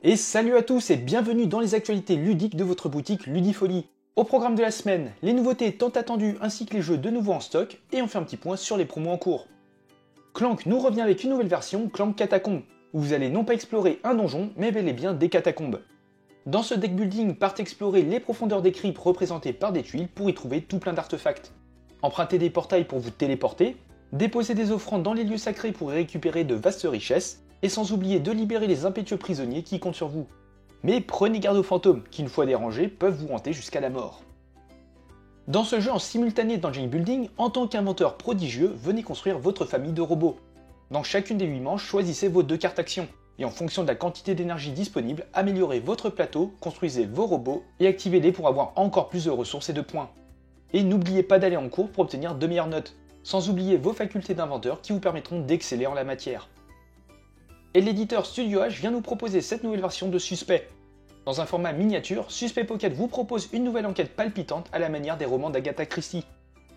Et salut à tous et bienvenue dans les actualités ludiques de votre boutique Ludifolie. Au programme de la semaine, les nouveautés tant attendues ainsi que les jeux de nouveau en stock et on fait un petit point sur les promos en cours. Clank nous revient avec une nouvelle version, Clank Catacombs, où vous allez non pas explorer un donjon mais bel et bien des catacombes. Dans ce deck building, partez explorer les profondeurs des cryptes représentées par des tuiles pour y trouver tout plein d'artefacts. Empruntez des portails pour vous téléporter, déposez des offrandes dans les lieux sacrés pour y récupérer de vastes richesses, et sans oublier de libérer les impétueux prisonniers qui comptent sur vous. Mais prenez garde aux fantômes, qui une fois dérangés peuvent vous hanter jusqu'à la mort. Dans ce jeu en simultané d'engine building, en tant qu'inventeur prodigieux, venez construire votre famille de robots. Dans chacune des 8 manches, choisissez vos 2 cartes actions, et en fonction de la quantité d'énergie disponible, améliorez votre plateau, construisez vos robots, et activez-les pour avoir encore plus de ressources et de points. Et n'oubliez pas d'aller en cours pour obtenir de meilleures notes, sans oublier vos facultés d'inventeur qui vous permettront d'exceller en la matière. Et l'éditeur Studio H vient nous proposer cette nouvelle version de Suspect. Dans un format miniature, Suspect Pocket vous propose une nouvelle enquête palpitante à la manière des romans d'Agatha Christie.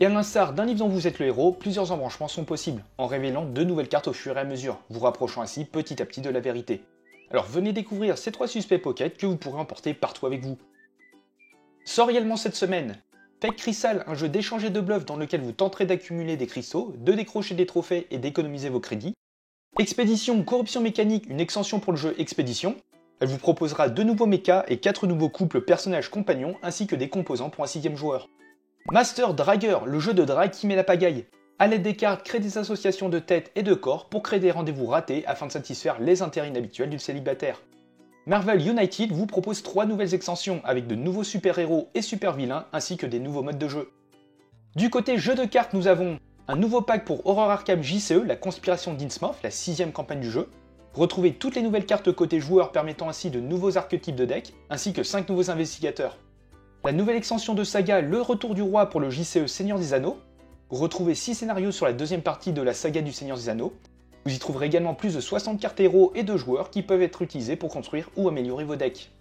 Et à l'instar d'un livre dont vous êtes le héros, plusieurs embranchements sont possibles, en révélant de nouvelles cartes au fur et à mesure, vous rapprochant ainsi petit à petit de la vérité. Alors venez découvrir ces 3 Suspect Pocket que vous pourrez emporter partout avec vous. Sort réellement cette semaine Fake Crystal, un jeu d'échange et de bluff dans lequel vous tenterez d'accumuler des cristaux, de décrocher des trophées et d'économiser vos crédits. Expédition Corruption Mécanique, une extension pour le jeu Expédition. Elle vous proposera 2 nouveaux mechas et 4 nouveaux couples personnages compagnons ainsi que des composants pour un 6ème joueur. Master Dragger, le jeu de drague qui met la pagaille. A l'aide des cartes, créez des associations de têtes et de corps pour créer des rendez-vous ratés afin de satisfaire les intérêts inhabituels du célibataire. Marvel United vous propose 3 nouvelles extensions avec de nouveaux super-héros et super-vilains ainsi que des nouveaux modes de jeu. Du côté jeu de cartes, nous avons un nouveau pack pour Horror Arkham JCE, la conspiration d'Innsmouth, la 6ème campagne du jeu. Retrouvez toutes les nouvelles cartes côté joueur permettant ainsi de nouveaux archétypes de deck, ainsi que 5 nouveaux investigateurs. La nouvelle extension de saga Le Retour du Roi pour le JCE Seigneur des Anneaux. Retrouvez 6 scénarios sur la 2ème partie de la saga du Seigneur des Anneaux. Vous y trouverez également plus de 60 cartes héros et de joueurs qui peuvent être utilisés pour construire ou améliorer vos decks.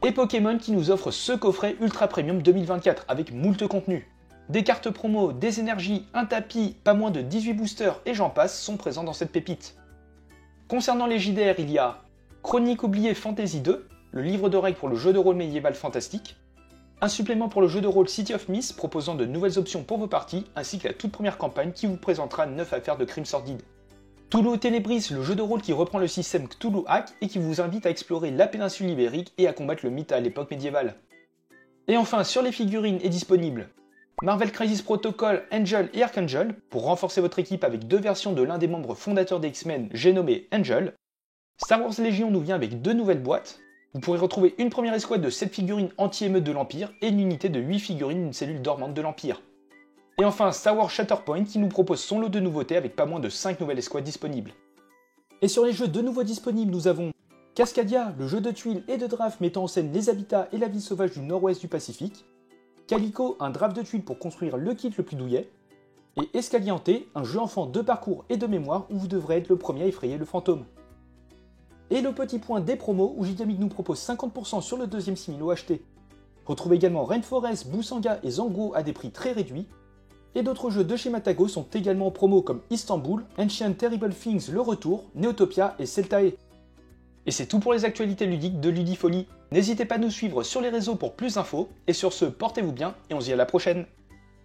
Et Pokémon qui nous offre ce coffret Ultra Premium 2024 avec moult contenu. Des cartes promo, des énergies, un tapis, pas moins de 18 boosters et j'en passe sont présents dans cette pépite. Concernant les JDR, il y a Chronique oubliée Fantasy 2, le livre de règles pour le jeu de rôle médiéval fantastique, un supplément pour le jeu de rôle City of Mist proposant de nouvelles options pour vos parties, ainsi que la toute première campagne qui vous présentera 9 affaires de crimes sordides. Cthulhu Ténébris, le jeu de rôle qui reprend le système Cthulhu Hack et qui vous invite à explorer la péninsule ibérique et à combattre le mythe à l'époque médiévale. Et enfin, sur les figurines est disponible Marvel Crisis Protocol, Angel et Archangel, pour renforcer votre équipe avec 2 versions de l'un des membres fondateurs des X-Men, j'ai nommé Angel. Star Wars Légion nous vient avec 2 nouvelles boîtes. Vous pourrez retrouver une première escouade de 7 figurines anti-émeute de l'Empire et une unité de 8 figurines d'une cellule dormante de l'Empire. Et enfin Star Wars Shatterpoint qui nous propose son lot de nouveautés avec pas moins de 5 nouvelles escouades disponibles. Et sur les jeux de nouveau disponibles, nous avons Cascadia, le jeu de tuiles et de draft mettant en scène les habitats et la vie sauvage du nord-ouest du Pacifique. Calico, un draft de tuiles pour construire le kit le plus douillet. Et Escalier Hanté, un jeu enfant de parcours et de mémoire où vous devrez être le premier à effrayer le fantôme. Et le petit point des promos où Gigamic nous propose 50% sur le 2ème similo acheté. Retrouvez également Rainforest, Boussanga et Zango à des prix très réduits. Et d'autres jeux de chez Matago sont également en promo comme Istanbul, Ancient Terrible Things Le Retour, Neotopia et Celtae. Et c'est tout pour les actualités ludiques de Ludifolie. N'hésitez pas à nous suivre sur les réseaux pour plus d'infos, et sur ce, portez-vous bien, et on se dit à la prochaine.